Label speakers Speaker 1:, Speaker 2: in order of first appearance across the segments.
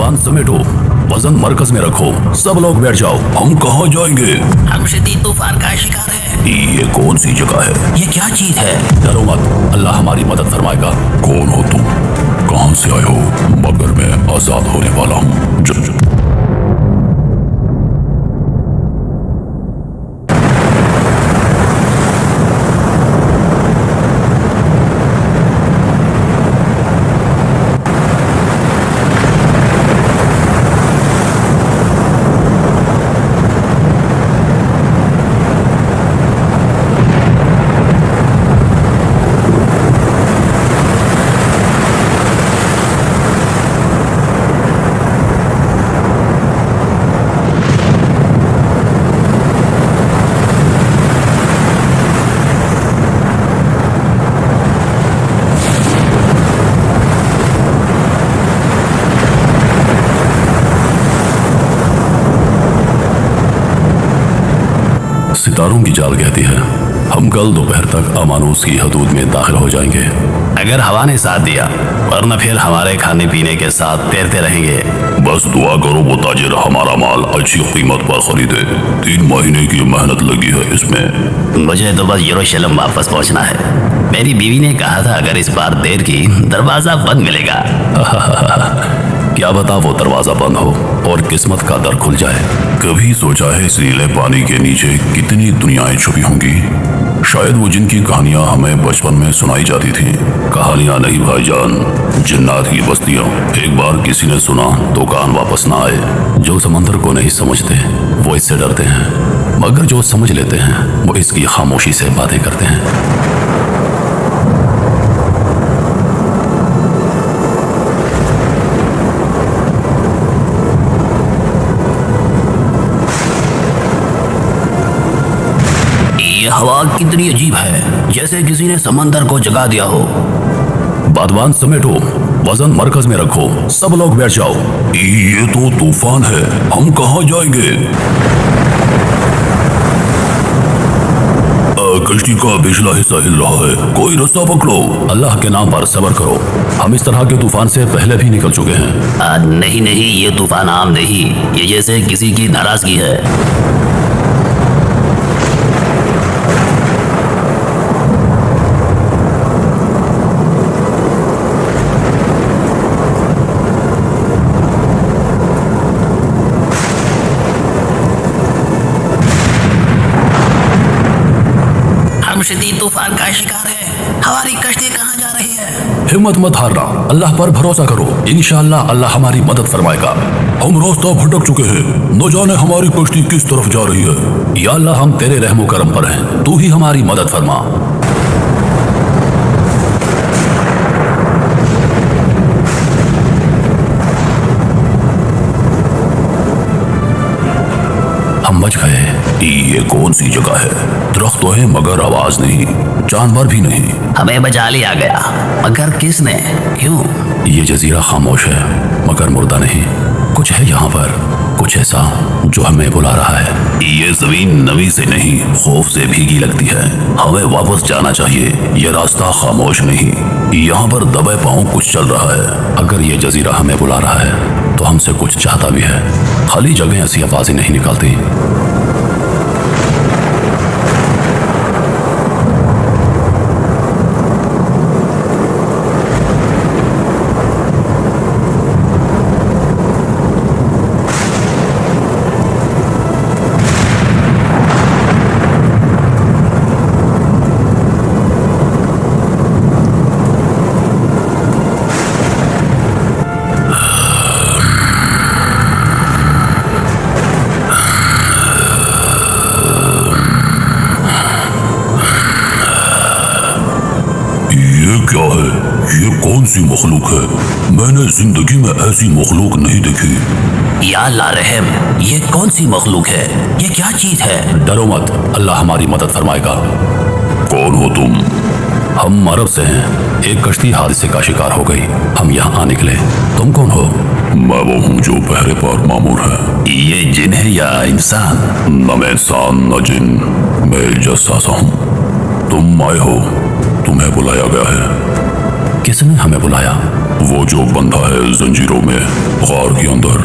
Speaker 1: बादवान समेटो, वजन मरकज में रखो, सब लोग बैठ जाओ। हम कहाँ जाएंगे?
Speaker 2: हम शदीद तूफान का शिकार है।
Speaker 1: ये कौन सी जगह है?
Speaker 2: ये क्या चीज है?
Speaker 1: डरो मत, अल्लाह हमारी मदद फरमाएगा। कौन हो तुम? कहाँ से आए हो? मगर मैं आजाद होने वाला हूँ। सितारों की जाल कहती है हम कल दोपहर तक अमानूस की हदूद में दाखिल हो जाएंगे।
Speaker 2: अगर हवा ने साथ दिया, वरना फिर हमारे खाने पीने के साथ तैरते रहेंगे।
Speaker 1: बस दुआ करो वो ताजिर हमारा माल अच्छी कीमत पर खरीदे। 3 महीने की मेहनत लगी है इसमें।
Speaker 2: मुझे तो बस यरूशलेम वापस पहुंचना है। मेरी बीवी ने कहा था अगर इस बार देर की दरवाजा बंद मिलेगा।
Speaker 1: क्या बता वो दरवाजा बंद हो और किस्मत का दर खुल जाए। कभी सोचा है इस नीले पानी के नीचे कितनी दुनियाएं छुपी होंगी? शायद वो जिनकी कहानियां हमें बचपन में सुनाई जाती थी। कहानियां नहीं भाईजान, जिन्नात की बस्तियां। एक बार किसी ने सुना तो कान वापस ना आए। जो समंदर को नहीं समझते वो इससे डरते हैं, मगर जो समझ लेते हैं वो इसकी खामोशी से बातें करते हैं।
Speaker 2: ये हवा कितनी अजीब है, जैसे किसी ने समंदर को जगा दिया हो।
Speaker 1: बादवान समेटो, वजन मरकज में रखो, सब लोग बैठ जाओ। ये तो तूफान है, हम कहाँ जाएंगे? कश्ती का पिछला हिस्सा हिल रहा है, कोई रास्ता पकड़ो। अल्लाह के नाम पर सब्र करो, हम इस तरह के तूफान से पहले भी निकल चुके हैं।
Speaker 2: नहीं नहीं, ये तूफान आम नहीं, ये जैसे किसी की नाराजगी है। शदीद तूफान का शिकार है, हमारी कश्ती कहाँ जा रही है?
Speaker 1: हिम्मत मत हारना, अल्लाह पर भरोसा करो, इंशाअल्लाह अल्लाह हमारी मदद फरमाएगा। हम रास्ता भटक चुके हैं, न जाने हमारी कश्ती किस तरफ जा रही है। या अल्लाह हम तेरे रहमो करम पर हैं, तू ही हमारी मदद फरमा। हम बच गए। ये कौन सी जगह है? दरख्त तो है मगर आवाज नहीं, जानवर भी नहीं।
Speaker 2: हमें बचा लिया गया, मगर किसने? क्यों?
Speaker 1: ये जजीरा खामोश है मगर मुर्दा नहीं। कुछ है यहाँ पर, कुछ ऐसा जो हमें बुला रहा है। ये जमीन नमी से नहीं, खौफ से भीगी लगती है। हमें वापस जाना चाहिए, ये रास्ता खामोश नहीं। यहाँ पर दबे पांव कुछ चल रहा है। अगर ये जजीरा हमें बुला रहा है तो हमसे कुछ चाहता भी है। खाली जगह ऐसी आवाजें नहीं निकालती। क्या है? ये कौन सी मखलूक है? मैंने जिंदगी में ऐसी मखलूक नहीं देखी।
Speaker 2: या अल्लाह रहम, ये कौन सी मखलूक है? ये क्या चीज है?
Speaker 1: डरो मत, अल्लाह हमारी मदद फरमाएगा। कौन हो तुम? हम अरब से हैं। एक कश्ती हादसे का शिकार हो गई, हम यहाँ आ निकले। तुम कौन हो? मैं वो हूँ जो पहरे पर मामूर है।
Speaker 2: ये जिन है या इंसान?
Speaker 1: न मैं इंसान न जिन, मैं जस्सासा हूँ। तुम आए हो, तुम्हें बुलाया गया है। किसने हमें बुलाया? वो जो बंधा है जंजीरों में गार के अंदर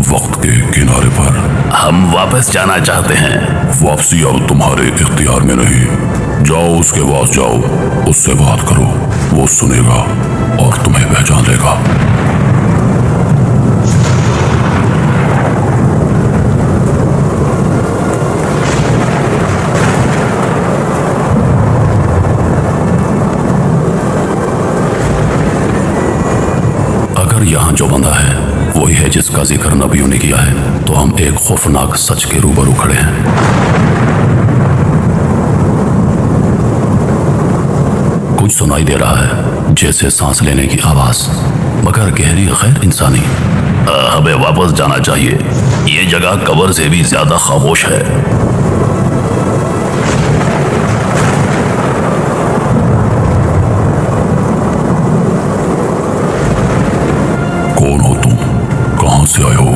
Speaker 1: वक्त के किनारे पर।
Speaker 2: हम वापस जाना चाहते हैं।
Speaker 1: वापसी अब तुम्हारे इख्तियार में नहीं। जाओ उसके पास जाओ, उससे बात करो, वो सुनेगा और तुम्हें पहचान लेगा। अगर यहाँ जो बंदा है वही है जिसका जिक्र नबियों ने किया है, तो हम एक खौफनाक सच के रूबरू खड़े हैं। कुछ सुनाई दे रहा है जैसे सांस लेने की आवाज, मगर गहरी गैर इंसानी।
Speaker 2: हमें वापस जाना चाहिए। ये जगह कब्र से भी ज्यादा खामोश है।
Speaker 1: कौन हो तुम? कहां से आए हो?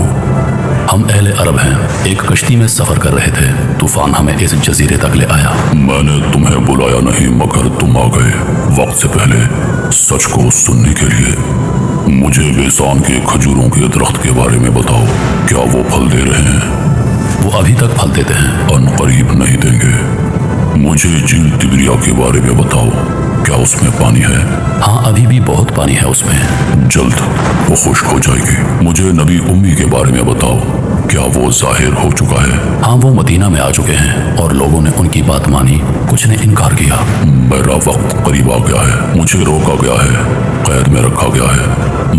Speaker 2: हम अहले अरब हैं। एक कश्ती में सफर कर रहे थे। तूफान हमें इस जजीरे तक ले आया।
Speaker 1: मैंने तुम्हें बुलाया नहीं, मगर तुम आ गए वक्त से पहले, सच को सुनने के लिए। मुझे बेसान के खजूरों के दरख्त के बारे में बताओ, क्या वो फल दे रहे हैं?
Speaker 2: वो अभी तक फल देते हैं।
Speaker 1: अनकरीब नहीं देंगे। मुझे झील तिबरिया के बारे में बताओ, क्या उसमें पानी है?
Speaker 2: हाँ, अभी भी बहुत पानी है उसमें।
Speaker 1: जल्द वो खुश्क हो जाएगी। मुझे नबी उम्मी के बारे में बताओ, क्या वो जाहिर हो चुका है?
Speaker 2: हाँ, वो मदीना में आ चुके हैं और लोगों ने उनकी बात मानी, कुछ ने इनकार किया।
Speaker 1: मेरा वक्त करीब आ गया है। मुझे रोका गया है, कैद में रखा गया है,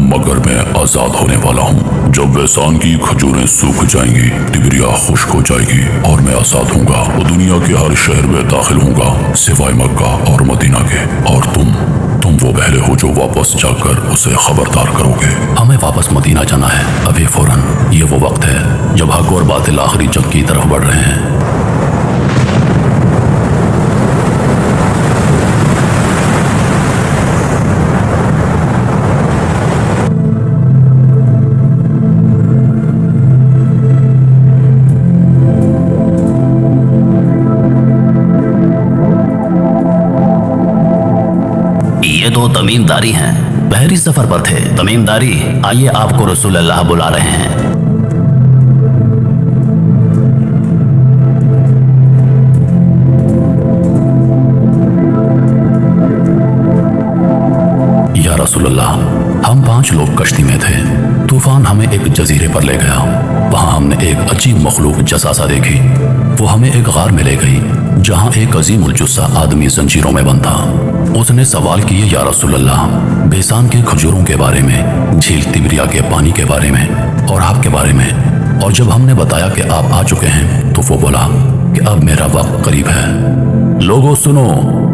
Speaker 1: मगर मैं आजाद होने वाला हूँ। जब बेसान की खजूरें सूख जाएंगी, तिबरिया खुश्क हो जाएगी और मैं आजाद हूँगा। वो दुनिया के हर शहर में दाखिल हूँगा सिवाय मक्का और मदीना के। और तुम वो पहले हो जो वापस जाकर उसे खबरदार करोगे।
Speaker 2: हमें वापस मदीना जाना है अभी फौरन। ये वो वक्त है जब हक और बातिल आखिरी जंग की तरफ बढ़ रहे हैं। ये तो तमीमदारी हैं। बहरी सफर पर थे। तमीमदारी, आइए, आपको रसूलुल्लाह बुला रहे हैं। या रसूलुल्लाह, हम 5 लोग कश्ती में थे। तूफान हमें एक जजीरे पर ले गया। वहां हमने एक अजीब मखलूक जसासा देखी। वो हमें एक गार में ले गई जहां एक अजीमुल जुस्सा आदमी जंजीरों में बंद था। उसने सवाल किए, या रसूलुल्लाह, बेसान के खजूरों के बारे में, झील तिबरिया के पानी के बारे में और आपके बारे में। और जब हमने बताया कि आप आ चुके हैं, तो वो बोला कि अब मेरा वक्त करीब है। लोगों सुनो,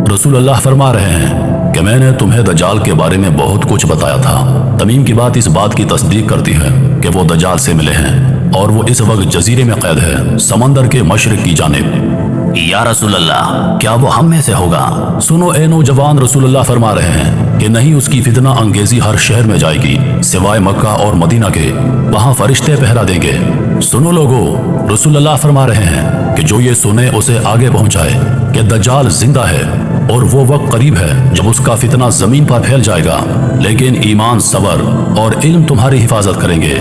Speaker 2: रसूलुल्लाह फरमा रहे हैं कि मैंने तुम्हें दज्जाल के बारे में बहुत कुछ बताया था। तमीम की बात इस बात की तस्दीक करती है कि वो दज्जाल से मिले हैं और वो इस वक्त जजीरे में कैद है, समंदर के मशरिक की जानिब। या रसूलुल्लाह, क्या वो हम में से होगा? सुनो ए नौजवान, रसूलुल्लाह फरमा रहे हैं कि नहीं, उसकी फितना अंगेजी हर शहर में जाएगी सिवाय मक्का और मदीना के। वहां फरिश्ते पहरा देंगे। सुनो लोगो, रसूलुल्लाह फरमा रहे हैं कि जो ये सुने उसे आगे पहुंचाए कि दज्जाल जिंदा है और वो वक्त करीब है जब उसका फितना जमीन पर फैल जाएगा, लेकिन ईमान, सबर और इल्म तुम्हारी हिफाजत करेंगे।